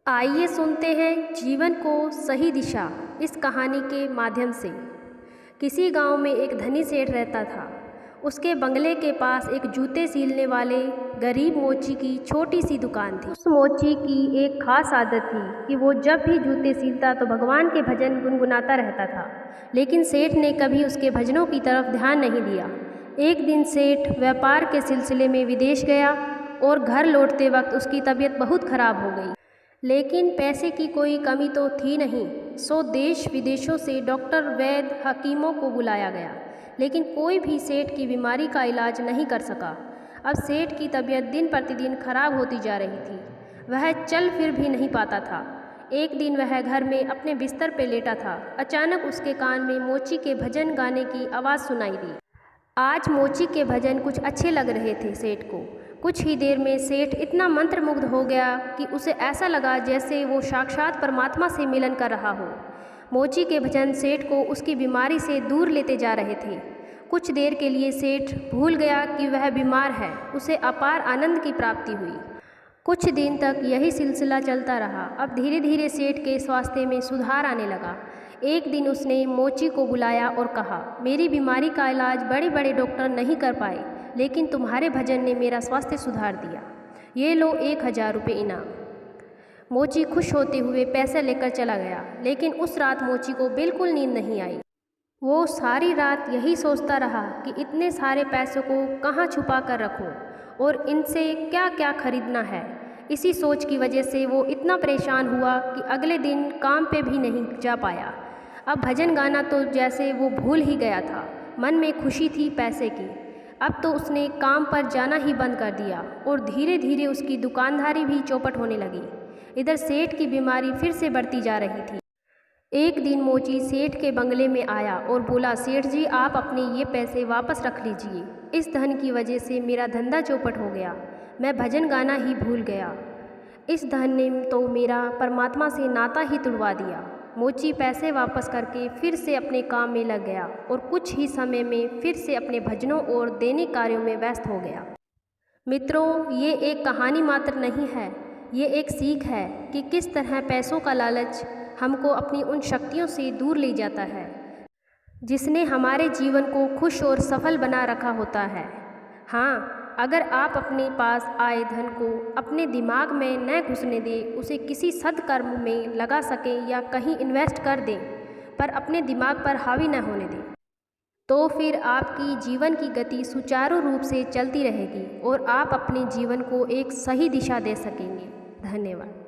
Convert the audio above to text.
आइए सुनते हैं जीवन को सही दिशा इस कहानी के माध्यम से। किसी गांव में एक धनी सेठ रहता था। उसके बंगले के पास एक जूते सीलने वाले गरीब मोची की छोटी सी दुकान थी। उस मोची की एक खास आदत थी कि वो जब भी जूते सीलता तो भगवान के भजन गुनगुनाता रहता था। लेकिन सेठ ने कभी उसके भजनों की तरफ ध्यान नहीं दिया। एक दिन सेठ व्यापार के सिलसिले में विदेश गया और घर लौटते वक्त उसकी तबीयत बहुत खराब हो गई। लेकिन पैसे की कोई कमी तो थी नहीं, सो देश विदेशों से डॉक्टर, वैद्य, हकीमों को बुलाया गया, लेकिन कोई भी सेठ की बीमारी का इलाज नहीं कर सका। अब सेठ की तबीयत दिन प्रतिदिन खराब होती जा रही थी। वह चल फिर भी नहीं पाता था। एक दिन वह घर में अपने बिस्तर पर लेटा था। अचानक उसके कान में मोची के भजन गाने की आवाज़ सुनाई दी। आज मोची के भजन कुछ अच्छे लग रहे थे सेठ को। कुछ ही देर में सेठ इतना मंत्रमुग्ध हो गया कि उसे ऐसा लगा जैसे वो साक्षात परमात्मा से मिलन कर रहा हो। मोची के भजन सेठ को उसकी बीमारी से दूर लेते जा रहे थे। कुछ देर के लिए सेठ भूल गया कि वह बीमार है। उसे अपार आनंद की प्राप्ति हुई। कुछ दिन तक यही सिलसिला चलता रहा। अब धीरे धीरे सेठ के स्वास्थ्य में सुधार आने लगा। एक दिन उसने मोची को बुलाया और कहा, मेरी बीमारी का इलाज बड़े बड़े डॉक्टर नहीं कर पाए, लेकिन तुम्हारे भजन ने मेरा स्वास्थ्य सुधार दिया। ये लो 1000 रुपये इनाम। मोची खुश होते हुए पैसे लेकर चला गया। लेकिन उस रात मोची को बिल्कुल नींद नहीं आई। वो सारी रात यही सोचता रहा कि इतने सारे पैसों को कहाँ छुपा कर रखूँ और इनसे क्या क्या खरीदना है। इसी सोच की वजह से वो इतना परेशान हुआ कि अगले दिन काम पे भी नहीं जा पाया। अब भजन गाना तो जैसे वो भूल ही गया था। मन में खुशी थी पैसे की। अब तो उसने काम पर जाना ही बंद कर दिया और धीरे धीरे उसकी दुकानदारी भी चौपट होने लगी। इधर सेठ की बीमारी फिर से बढ़ती जा रही थी। एक दिन मोची सेठ के बंगले में आया और बोला, सेठ जी, आप अपने ये पैसे वापस रख लीजिए। इस धन की वजह से मेरा धंधा चौपट हो गया। मैं भजन गाना ही भूल गया। इस धन ने तो मेरा परमात्मा से नाता ही तुड़वा दिया। मोची पैसे वापस करके फिर से अपने काम में लग गया और कुछ ही समय में फिर से अपने भजनों और दैनिक कार्यों में व्यस्त हो गया। मित्रों, ये एक कहानी मात्र नहीं है, ये एक सीख है कि किस तरह पैसों का लालच हमको अपनी उन शक्तियों से दूर ले जाता है जिसने हमारे जीवन को खुश और सफल बना रखा होता है। हाँ, अगर आप अपने पास आए धन को अपने दिमाग में न घुसने दें, उसे किसी सद्कर्म में लगा सकें या कहीं इन्वेस्ट कर दें, पर अपने दिमाग पर हावी न होने दें, तो फिर आपकी जीवन की गति सुचारू रूप से चलती रहेगी और आप अपने जीवन को एक सही दिशा दे सकेंगे। धन्यवाद।